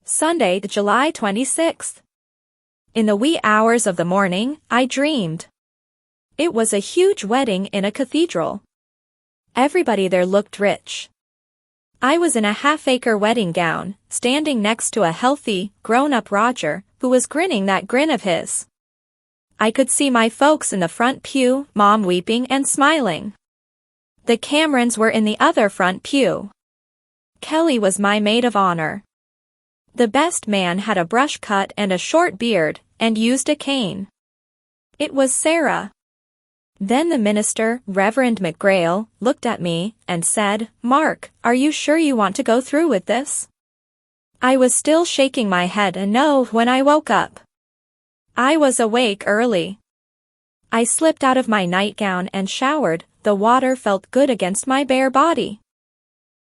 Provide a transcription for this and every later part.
Sunday, July 26th. In the wee hours of the morning, I dreamed. It was a huge wedding in a cathedral. Everybody there looked rich. I was in a half-acre wedding gown, standing next to a healthy, grown-up Roger, who was grinning that grin of his. I could see my folks in the front pew, Mom weeping and smiling. The Camerons were in the other front pew. Kelly was my maid of honor. The best man had a brush cut and a short beard, and used a cane. It was Sarah. Then the minister, Reverend McGrail, looked at me and said, "Mark, are you sure you want to go through with this?" I was still shaking my head no when I woke up. I was awake early. I slipped out of my nightgown and showered. The water felt good against my bare body.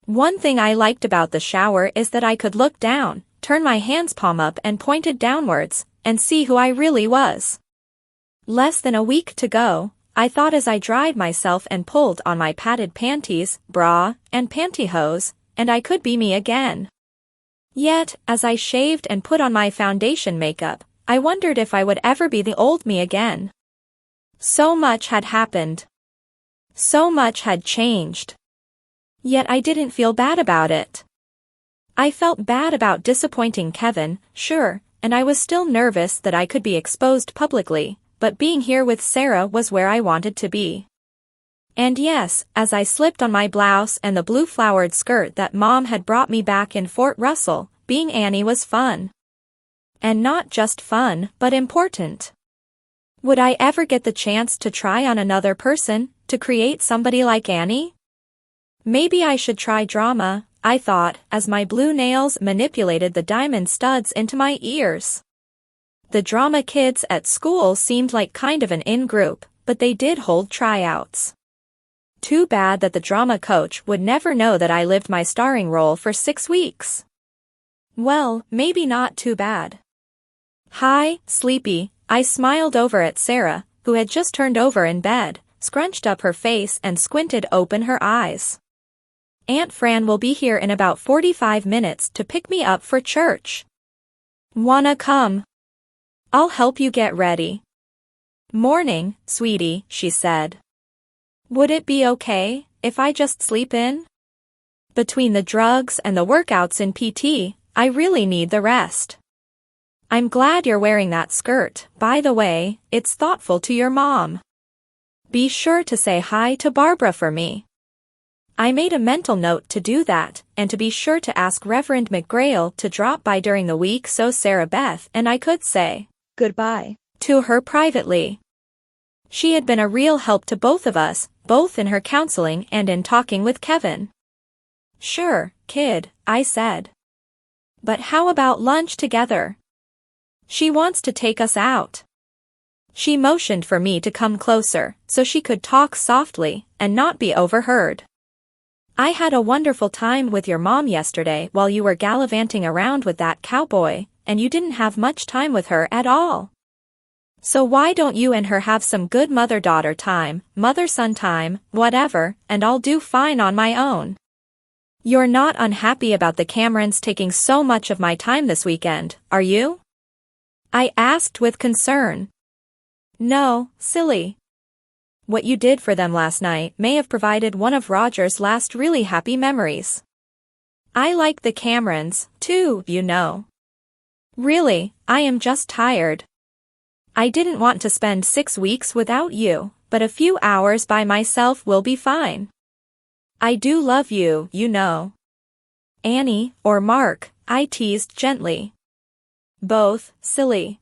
One thing I liked about the shower is that I could look down, turn my hands palm up and pointed downwards, and see who I really was. Less than a week to go, I thought as I dried myself and pulled on my padded panties, bra, and pantyhose, and I could be me again. Yet, as I shaved and put on my foundation makeup, I wondered if I would ever be the old me again. So much had happened. So much had changed. Yet I didn't feel bad about it. I felt bad about disappointing Kevin, sure, and I was still nervous that I could be exposed publicly, but being here with Sarah was where I wanted to be. And yes, as I slipped on my blouse and the blue flowered skirt that Mom had brought me back in Fort Russell, being Annie was fun. And not just fun, but important. Would I ever get the chance to try on another person, to create somebody like Annie? Maybe I should try drama, I thought, as my blue nails manipulated the diamond studs into my ears. The drama kids at school seemed like kind of an in-group, but they did hold tryouts. Too bad that the drama coach would never know that I lived my starring role for 6 weeks. Well, maybe not too bad. Hi, sleepy, I smiled over at Sarah, who had just turned over in bed, scrunched up her face and squinted open her eyes. Aunt Fran will be here in about 45 minutes to pick me up for church. Wanna come? I'll help you get ready. Morning, sweetie, she said. Would it be okay if I just sleep in? Between the drugs and the workouts in PT, I really need the rest. I'm glad you're wearing that skirt, by the way, it's thoughtful to your mom. Be sure to say hi to Barbara for me. I made a mental note to do that, and to be sure to ask Reverend McGrail to drop by during the week so Sarah Beth and I could say goodbye to her privately. She had been a real help to both of us, both in her counseling and in talking with Kevin. Sure, kid, I said. But how about lunch together? She wants to take us out. She motioned for me to come closer, so she could talk softly and not be overheard. I had a wonderful time with your mom yesterday while you were gallivanting around with that cowboy, and you didn't have much time with her at all. So why don't you and her have some good mother-daughter time, mother-son time, whatever, and I'll do fine on my own. You're not unhappy about the Camerons taking so much of my time this weekend, are you? I asked with concern. No, silly. What you did for them last night may have provided one of Roger's last really happy memories. I like the Camerons, too, you know. Really, I am just tired. I didn't want to spend 6 weeks without you, but a few hours by myself will be fine. I do love you, you know. Annie, or Mark, I teased gently. Both, silly.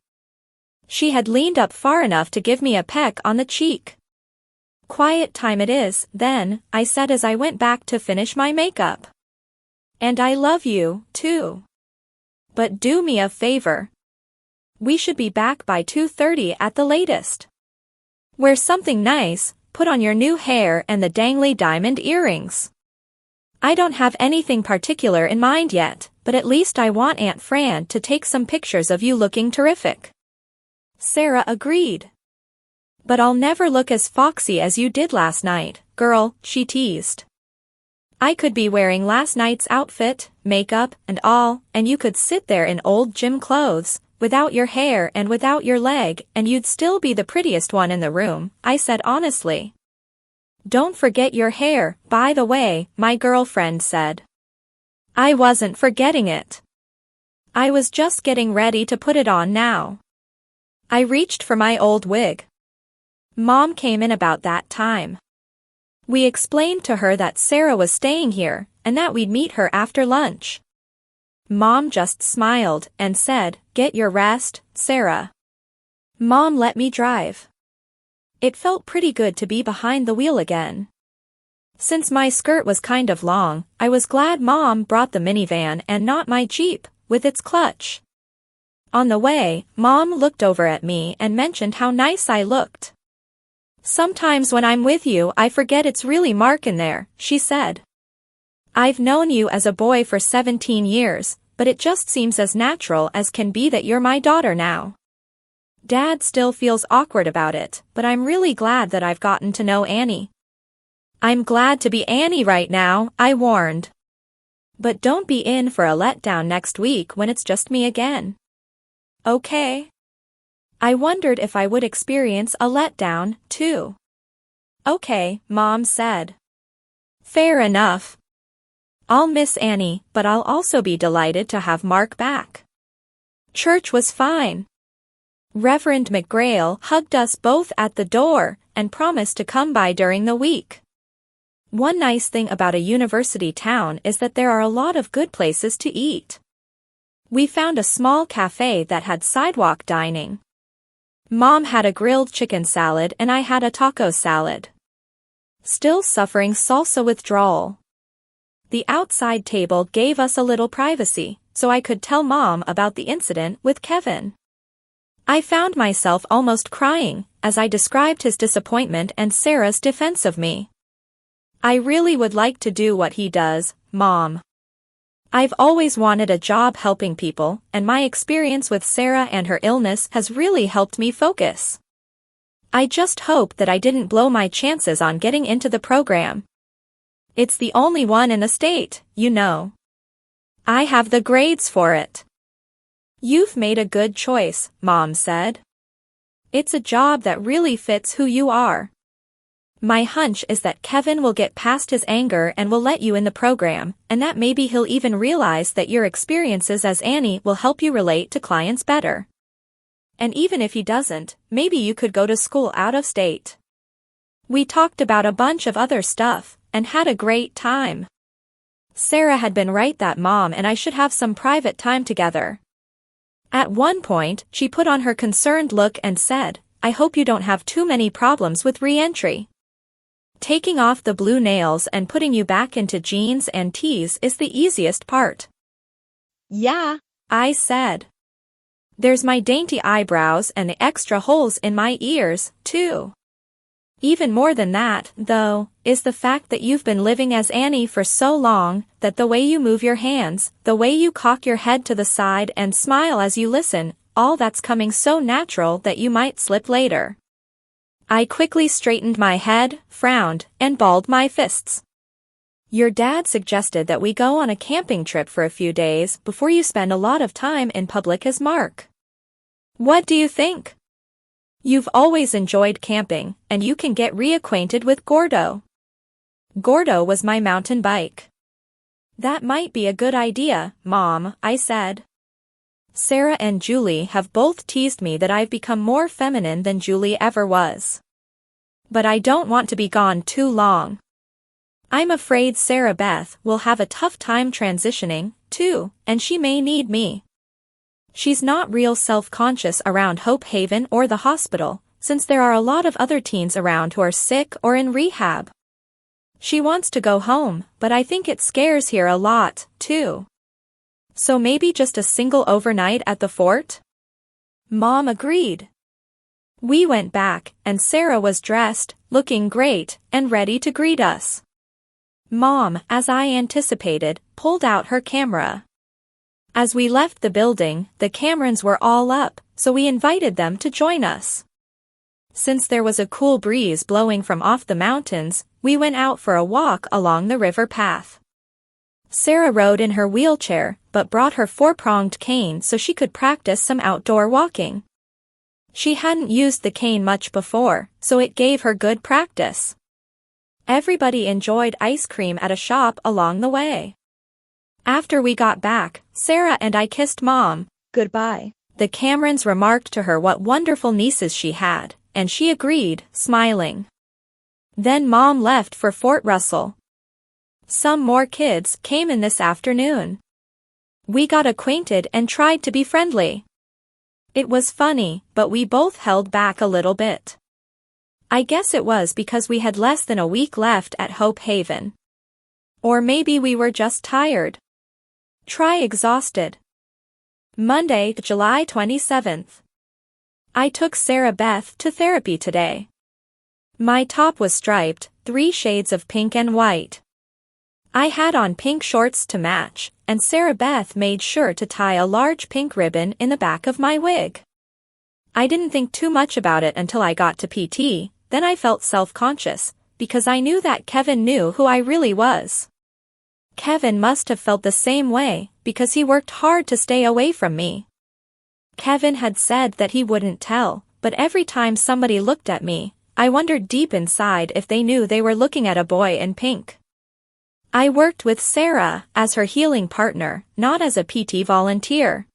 She had leaned up far enough to give me a peck on the cheek. Quiet time it is, then, I said as I went back to finish my makeup. And I love you, too. But do me a favor. We should be back by 2:30 at the latest. Wear something nice, put on your new hair and the dangly diamond earrings. I don't have anything particular in mind yet, but at least I want Aunt Fran to take some pictures of you looking terrific. Sarah agreed. But I'll never look as foxy as you did last night, girl, she teased. I could be wearing last night's outfit, makeup, and all, and you could sit there in old gym clothes, without your hair and without your leg, and you'd still be the prettiest one in the room, I said honestly. Don't forget your hair, by the way, my girlfriend said. I wasn't forgetting it. I was just getting ready to put it on now. I reached for my old wig. Mom came in about that time. We explained to her that Sarah was staying here, and that we'd meet her after lunch. Mom just smiled and said, "Get your rest, Sarah." Mom let me drive. It felt pretty good to be behind the wheel again. Since my skirt was kind of long, I was glad Mom brought the minivan and not my Jeep, with its clutch. On the way, Mom looked over at me and mentioned how nice I looked. Sometimes when I'm with you I forget it's really Mark in there, she said. I've known you as a boy for 17 years, but it just seems as natural as can be that you're my daughter now. Dad still feels awkward about it, but I'm really glad that I've gotten to know Annie. I'm glad to be Annie right now, I warned. But don't be in for a letdown next week when it's just me again. Okay? I wondered if I would experience a letdown, too. Okay, Mom said. Fair enough. I'll miss Annie, but I'll also be delighted to have Mark back. Church was fine. Reverend McGrail hugged us both at the door and promised to come by during the week. One nice thing about a university town is that there are a lot of good places to eat. We found a small cafe that had sidewalk dining. Mom had a grilled chicken salad and I had a taco salad. Still suffering salsa withdrawal. The outside table gave us a little privacy, so I could tell Mom about the incident with Kevin. I found myself almost crying as I described his disappointment and Sarah's defense of me. I really would like to do what he does, Mom. I've always wanted a job helping people, and my experience with Sarah and her illness has really helped me focus. I just hope that I didn't blow my chances on getting into the program. It's the only one in the state, you know. I have the grades for it. You've made a good choice, Mom said. It's a job that really fits who you are. My hunch is that Kevin will get past his anger and will let you in the program, and that maybe he'll even realize that your experiences as Annie will help you relate to clients better. And even if he doesn't, maybe you could go to school out of state. We talked about a bunch of other stuff, and had a great time. Sarah had been right that Mom and I should have some private time together. At one point, she put on her concerned look and said, "I hope you don't have too many problems with re-entry. Taking off the blue nails and putting you back into jeans and tees is the easiest part." "Yeah," I said. "There's my dainty eyebrows and the extra holes in my ears, too. Even more than that, though, is the fact that you've been living as Annie for so long, that the way you move your hands, the way you cock your head to the side and smile as you listen, all that's coming so natural that you might slip later." I quickly straightened my head, frowned, and balled my fists. "Your dad suggested that we go on a camping trip for a few days before you spend a lot of time in public as Mark. What do you think? You've always enjoyed camping, and you can get reacquainted with Gordo." Gordo was my mountain bike. "That might be a good idea, Mom," I said. Sarah and Julie have both teased me that I've become more feminine than Julie ever was. But I don't want to be gone too long. I'm afraid Sarah Beth will have a tough time transitioning, too, and she may need me. She's not real self-conscious around Hope Haven or the hospital, since there are a lot of other teens around who are sick or in rehab. She wants to go home, but I think it scares here a lot, too. So maybe just a single overnight at the fort? Mom agreed. We went back, and Sarah was dressed, looking great, and ready to greet us. Mom, as I anticipated, pulled out her camera. As we left the building, the Camerons were all up, so we invited them to join us. Since there was a cool breeze blowing from off the mountains, we went out for a walk along the river path. Sarah rode in her wheelchair, but brought her four-pronged cane so she could practice some outdoor walking. She hadn't used the cane much before, so it gave her good practice. Everybody enjoyed ice cream at a shop along the way. After we got back, Sarah and I kissed Mom goodbye. The Camerons remarked to her what wonderful nieces she had, and she agreed, smiling. Then Mom left for Fort Russell. Some more kids came in this afternoon. We got acquainted and tried to be friendly. It was funny, but we both held back a little bit. I guess it was because we had less than a week left at Hope Haven. Or maybe we were just tired. Try exhausted. Monday, July 27th. I took Sarah Beth to therapy today. My top was striped, 3 shades of pink and white. I had on pink shorts to match, and Sarah Beth made sure to tie a large pink ribbon in the back of my wig. I didn't think too much about it until I got to PT, then I felt self-conscious, because I knew that Kevin knew who I really was. Kevin must have felt the same way, because he worked hard to stay away from me. Kevin had said that he wouldn't tell, but every time somebody looked at me, I wondered deep inside if they knew they were looking at a boy in pink. I worked with Sarah as her healing partner, not as a PT volunteer.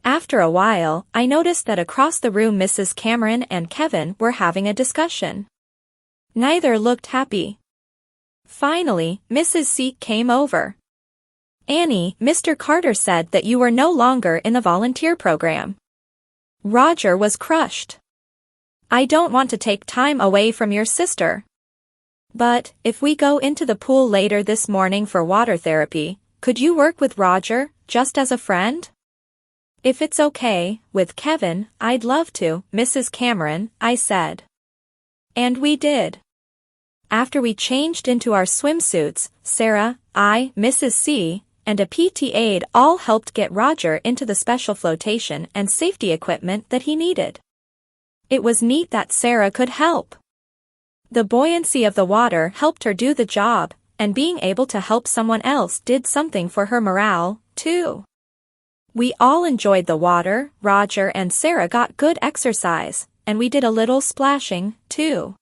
After a while, I noticed that across the room Mrs. Cameron and Kevin were having a discussion. Neither looked happy. Finally, Mrs. C came over. Annie, Mr. Carter said that you were no longer in the volunteer program. Roger was crushed. I don't want to take time away from your sister. But, if we go into the pool later this morning for water therapy, could you work with Roger, just as a friend? If it's okay, with Kevin, I'd love to, Mrs. Cameron, I said. And we did. After we changed into our swimsuits, Sarah, I, Mrs. C, and a PT aide all helped get Roger into the special flotation and safety equipment that he needed. It was neat that Sarah could help. The buoyancy of the water helped her do the job, and being able to help someone else did something for her morale, too. We all enjoyed the water, Roger and Sarah got good exercise, and we did a little splashing, too.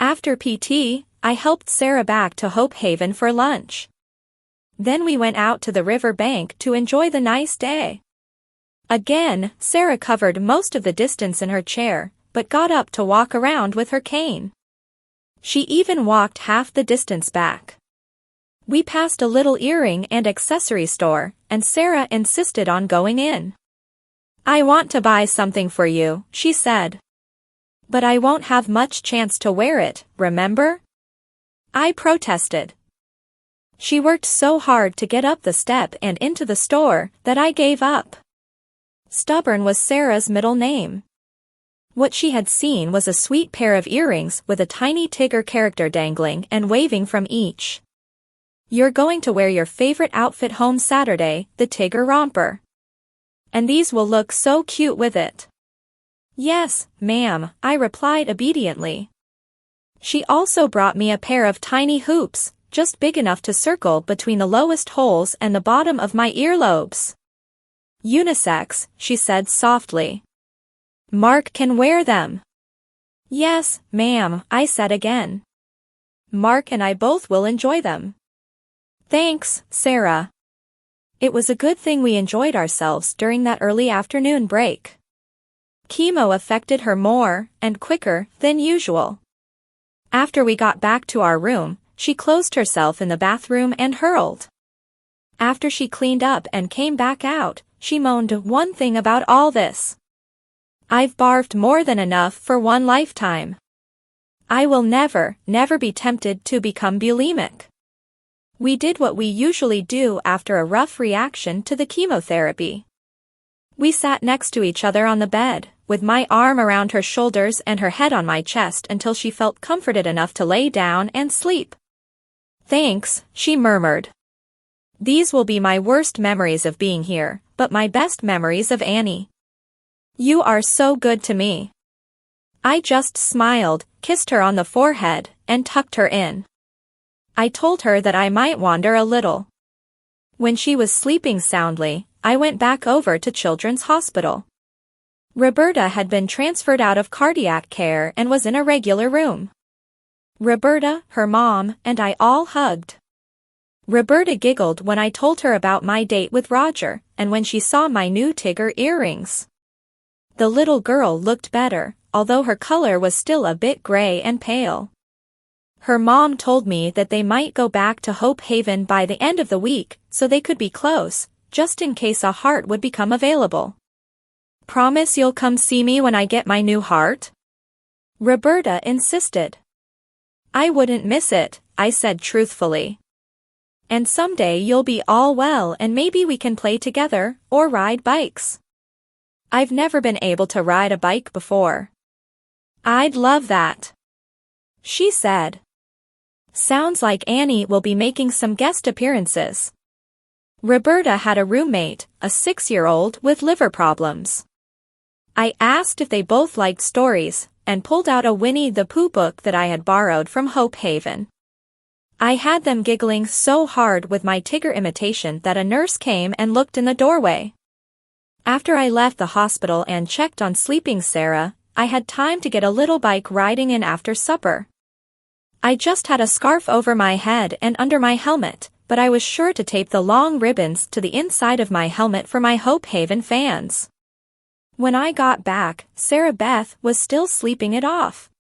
After PT, I helped Sarah back to Hope Haven for lunch. Then we went out to the river bank to enjoy the nice day. Again, Sarah covered most of the distance in her chair, but got up to walk around with her cane. She even walked half the distance back. We passed a little earring and accessory store, and Sarah insisted on going in. I want to buy something for you, she said. But I won't have much chance to wear it, remember? I protested. She worked so hard to get up the step and into the store that I gave up. Stubborn was Sarah's middle name. What she had seen was a sweet pair of earrings with a tiny Tigger character dangling and waving from each. You're going to wear your favorite outfit home Saturday, the Tigger romper. And these will look so cute with it. Yes, ma'am, I replied obediently. She also brought me a pair of tiny hoops, just big enough to circle between the lowest holes and the bottom of my earlobes. Unisex, she said softly. Mark can wear them. Yes, ma'am, I said again. Mark and I both will enjoy them. Thanks, Sarah. It was a good thing we enjoyed ourselves during that early afternoon break. Chemo affected her more, and quicker, than usual. After we got back to our room, she closed herself in the bathroom and hurled. After she cleaned up and came back out, she moaned one thing about all this. I've barfed more than enough for one lifetime. I will never be tempted to become bulimic. We did what we usually do after a rough reaction to the chemotherapy. We sat next to each other on the bed, with my arm around her shoulders and her head on my chest until she felt comforted enough to lay down and sleep. Thanks, she murmured. These will be my worst memories of being here, but my best memories of Annie. You are so good to me. I just smiled, kissed her on the forehead, and tucked her in. I told her that I might wander a little. When she was sleeping soundly, I went back over to Children's Hospital. Roberta had been transferred out of cardiac care and was in a regular room. Roberta, her mom, and I all hugged. Roberta giggled when I told her about my date with Roger, and when she saw my new Tigger earrings. The little girl looked better, although her color was still a bit gray and pale. Her mom told me that they might go back to Hope Haven by the end of the week, so they could be close, just in case a heart would become available. Promise you'll come see me when I get my new heart? Roberta insisted. I wouldn't miss it, I said truthfully. And someday you'll be all well and maybe we can play together, or ride bikes. I've never been able to ride a bike before. I'd love that, she said. Sounds like Annie will be making some guest appearances. Roberta had a roommate, a 6-year-old with liver problems. I asked if they both liked stories, and pulled out a Winnie the Pooh book that I had borrowed from Hope Haven. I had them giggling so hard with my Tigger imitation that a nurse came and looked in the doorway. After I left the hospital and checked on sleeping Sarah, I had time to get a little bike riding in after supper. I just had a scarf over my head and under my helmet, but I was sure to tape the long ribbons to the inside of my helmet for my Hope Haven fans. When I got back, Sarah Beth was still sleeping it off.